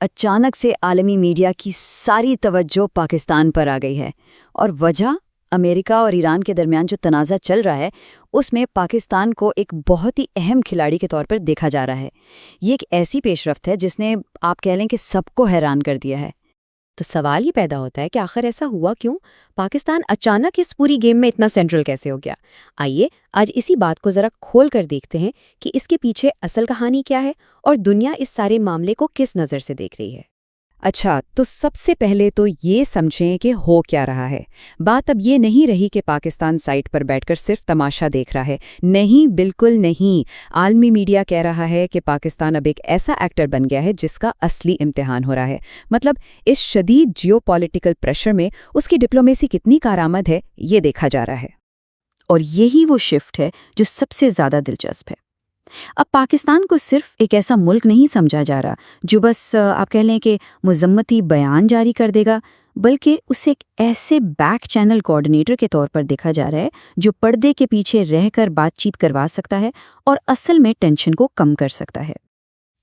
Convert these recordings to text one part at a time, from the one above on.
اچانک سے عالمی میڈیا کی ساری توجہ پاکستان پر آ گئی ہے، اور وجہ امریکہ اور ایران کے درمیان جو تنازع چل رہا ہے اس میں پاکستان کو ایک بہت ہی اہم کھلاڑی کے طور پر دیکھا جا رہا ہے۔ یہ ایک ایسی پیش رفت ہے جس نے آپ کہہ لیں کہ سب کو حیران کر دیا ہے۔ تو سوال یہ پیدا ہوتا ہے کہ آخر ایسا ہوا کیوں؟ پاکستان اچانک اس پوری گیم میں اتنا سینٹرل کیسے ہو گیا؟ آئیے آج اسی بات کو ذرا کھول کر دیکھتے ہیں کہ اس کے پیچھے اصل کہانی کیا ہے اور دنیا اس سارے معاملے کو کس نظر سے دیکھ رہی ہے۔ اچھا، تو سب سے پہلے تو یہ سمجھیں کہ ہو کیا رہا ہے۔ بات اب یہ نہیں رہی کہ پاکستان سائٹ پر بیٹھ کر صرف تماشا دیکھ رہا ہے۔ نہیں، بالکل نہیں۔ عالمی میڈیا کہہ رہا ہے کہ پاکستان اب ایک ایسا ایکٹر بن گیا ہے جس کا اصلی امتحان ہو رہا ہے۔ مطلب اس شدید جیو پولیٹیکل پریشر میں اس کی ڈپلومیسی کتنی کارآمد ہے، یہ دیکھا جا رہا ہے۔ اور یہی وہ شفٹ ہے جو سب سے زیادہ دلچسپ ہے۔ اب پاکستان کو صرف ایک ایسا ملک نہیں سمجھا جا رہا جو بس آپ کہہ لیں کہ مذمتی بیان جاری کر دے گا، بلکہ اسے ایک ایسے بیک چینل کوآرڈینیٹر کے طور پر دیکھا جا رہا ہے جو پردے کے پیچھے رہ کر بات چیت کروا سکتا ہے اور اصل میں ٹینشن کو کم کر سکتا ہے۔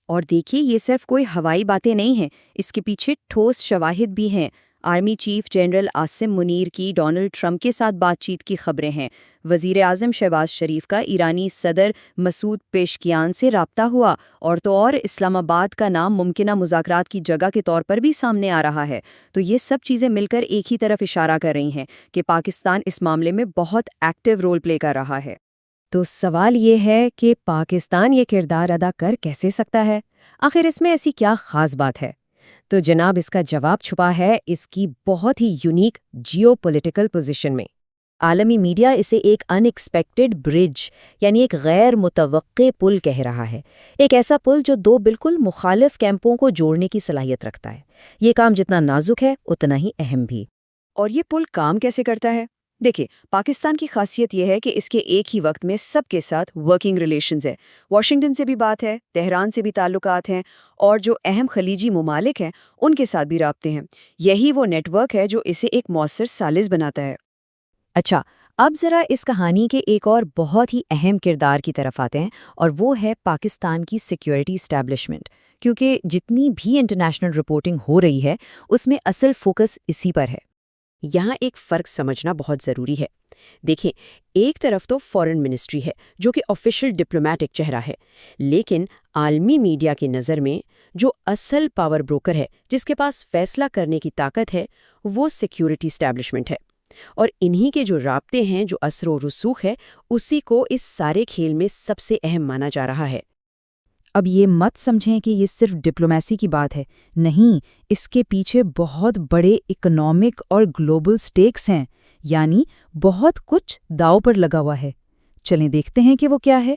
اور دیکھیے، یہ صرف کوئی ہوائی باتیں نہیں ہیں، اس کے پیچھے ٹھوس شواہد بھی ہیں۔ Army chief general Asim Munir کی ڈونلڈ ٹرمپ کے ساتھ بات چیت کی خبریں ہیں۔ وزیر اعظم شہباز شریف کا ایرانی صدر مسعود پیشکیان سے رابطہ ہوا، اور تو اور اسلام آباد کا نام ممکنہ مذاکرات کی جگہ کے طور پر بھی سامنے آ رہا ہے۔ تو یہ سب چیزیں مل کر ایک ہی طرف اشارہ کر رہی ہیں کہ پاکستان اس معاملے میں بہت ایکٹیو رول پلے کر رہا ہے۔ تو سوال یہ ہے کہ پاکستان یہ کردار ادا کر کیسے سکتا ہے؟ آخر اس میں ایسی کیا خاص بات ہے؟ تو جناب، اس کا جواب چھپا ہے اس کی بہت ہی یونیک جیو پولیٹیکل پوزیشن میں۔ عالمی میڈیا اسے ایک ان ایکسپیکٹڈ برج، یعنی ایک غیر متوقع پل کہہ رہا ہے۔ ایک ایسا پل جو دو بالکل مخالف کیمپوں کو جوڑنے کی صلاحیت رکھتا ہے۔ یہ کام جتنا نازک ہے اتنا ہی اہم بھی۔ اور یہ پل کام کیسے کرتا ہے؟ دیکھیں، پاکستان کی خاصیت یہ ہے کہ اس کے ایک ہی وقت میں سب کے ساتھ ورکنگ ریلیشنز ہے۔ واشنگٹن سے بھی بات ہے، تہران سے بھی تعلقات ہیں، اور جو اہم خلیجی ممالک ہیں ان کے ساتھ بھی رابطے ہیں۔ یہی وہ نیٹ ورک ہے جو اسے ایک مؤثر ثالث بناتا ہے۔ اچھا، اب ذرا اس کہانی کے ایک اور بہت ہی اہم کردار کی طرف آتے ہیں، اور وہ ہے پاکستان کی سیکیورٹی اسٹیبلشمنٹ۔ کیونکہ جتنی بھی انٹرنیشنل رپورٹنگ ہو رہی ہے اس میں اصل فوکس اسی پر ہے۔ یہاں ایک فرق سمجھنا بہت ضروری ہے۔ دیکھیں، ایک طرف تو فارن منسٹری ہے جو کہ آفیشل ڈپلومیٹک چہرہ ہے، لیکن عالمی میڈیا کی نظر میں جو اصل پاور بروکر ہے، جس کے پاس فیصلہ کرنے کی طاقت ہے، وہ سیکیورٹی اسٹیبلشمنٹ ہے۔ اور انہی کے جو رابطے ہیں، جو اثر و رسوخ ہے، اسی کو اس سارے کھیل میں سب سے اہم مانا جا رہا ہے۔ اب یہ مت سمجھیں کہ یہ صرف ڈپلومیسی کی بات ہے۔ نہیں، اس کے پیچھے بہت بڑے اکنامک اور گلوبل سٹیکس ہیں، یعنی بہت کچھ داؤ پر لگا ہوا ہے۔ چلیں دیکھتے ہیں کہ وہ کیا ہے۔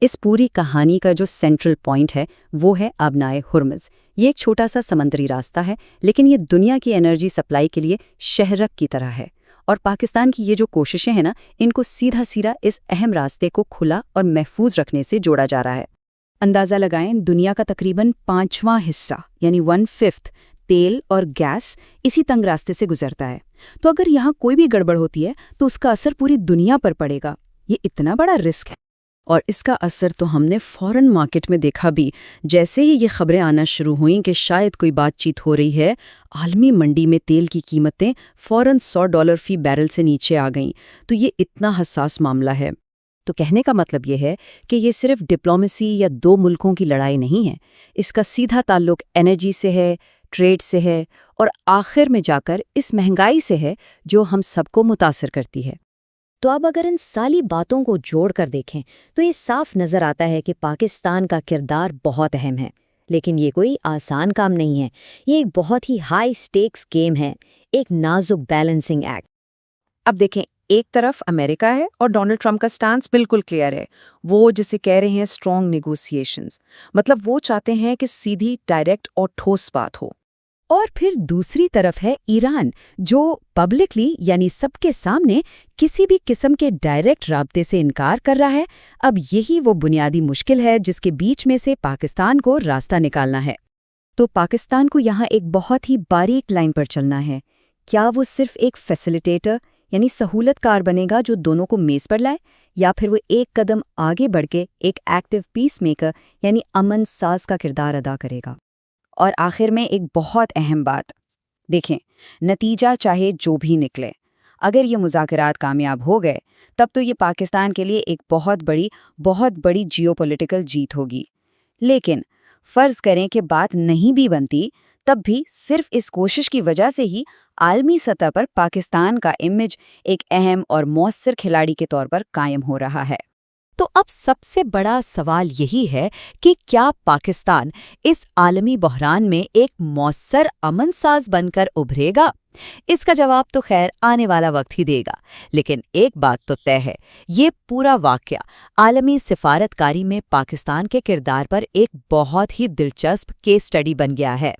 اس پوری کہانی کا جو سینٹرل پوائنٹ ہے وہ ہے آبنائے ہرمز۔ یہ ایک چھوٹا سا سمندری راستہ ہے، لیکن یہ دنیا کی انرجی سپلائی کے لیے شہرک کی طرح ہے، اور پاکستان کی یہ جو کوششیں ہیں نا، ان کو سیدھا سیدھا اس اہم راستے کو کھلا اور محفوظ رکھنے سے جوڑا جا رہا ہے۔ اندازہ لگائیں، دنیا کا تقریباً 5واں حصہ یعنی 1/5 تیل اور گیس اسی تنگ راستے سے گزرتا ہے۔ تو اگر یہاں کوئی بھی گڑبڑ ہوتی ہے تو اس کا اثر پوری دنیا پر پڑے گا۔ یہ اتنا بڑا رسک ہے، اور اس کا اثر تو ہم نے فورن مارکیٹ میں دیکھا بھی۔ جیسے ہی یہ خبریں آنا شروع ہوئیں کہ شاید کوئی بات چیت ہو رہی ہے، عالمی منڈی میں تیل کی قیمتیں فوراً $100 فی بیرل سے نیچے آ گئیں۔ تو یہ اتنا حساس معاملہ ہے۔ تو کہنے کا مطلب یہ ہے کہ یہ صرف ڈپلومیسی یا دو ملکوں کی لڑائی نہیں ہے، اس کا سیدھا تعلق انرجی سے ہے، ٹریڈ سے ہے، اور آخر میں جا کر اس مہنگائی سے ہے جو ہم سب کو متاثر کرتی ہے۔ تو اب اگر ان ساری باتوں کو جوڑ کر دیکھیں تو یہ صاف نظر آتا ہے کہ پاکستان کا کردار بہت اہم ہے، لیکن یہ کوئی آسان کام نہیں ہے۔ یہ ایک بہت ہی ہائی سٹیکس گیم ہے، ایک نازک بیلنسنگ ایکٹ۔ اب دیکھیں، ایک طرف امریکہ ہے اور ڈونلڈ ٹرمپ کا سٹانس بالکل کلیئر ہے۔ وہ جسے کہہ رہے ہیں اسٹرانگ نیگوسیشنز، مطلب وہ چاہتے ہیں کہ سیدھی، ڈائریکٹ اور ٹھوس بات ہو۔ اور پھر دوسری طرف ہے ایران، جو پبلکلی یعنی سب کے سامنے کسی بھی قسم کے ڈائریکٹ رابطے سے انکار کر رہا ہے۔ اب یہی وہ بنیادی مشکل ہے جس کے بیچ میں سے پاکستان کو راستہ نکالنا ہے۔ تو پاکستان کو یہاں ایک بہت ہی باریک لائن پر چلنا ہے۔ کیا وہ صرف ایک فیسیلیٹیٹر یعنی سہولت کار بنے گا جو دونوں کو میز پر لائے، یا پھر وہ ایک قدم آگے بڑھ کے ایک ایکٹیو پیس میکر یعنی امن ساز کا کردار ادا کرے گا؟ اور آخر میں ایک بہت اہم بات، دیکھیں، نتیجہ چاہے جو بھی نکلے، اگر یہ مذاکرات کامیاب ہو گئے تب تو یہ پاکستان کے لیے ایک بہت بڑی جیو پولیٹیکل جیت ہوگی۔ لیکن فرض کریں کہ بات نہیں بھی بنتی، تب بھی صرف اس کوشش کی وجہ سے ہی عالمی سطح پر پاکستان کا امیج ایک اہم اور مؤثر کھلاڑی کے طور پر قائم ہو رہا ہے۔ تو اب سب سے بڑا سوال یہی ہے کہ کیا پاکستان اس عالمی بحران میں ایک مؤثر امن ساز بن کر ابھرے گا؟ اس کا جواب تو خیر آنے والا وقت ہی دے گا، لیکن ایک بات تو طے ہے، یہ پورا واقعہ عالمی سفارت کاری میں پاکستان کے کردار پر ایک بہت ہی دلچسپ کیس سٹڈی بن گیا ہے۔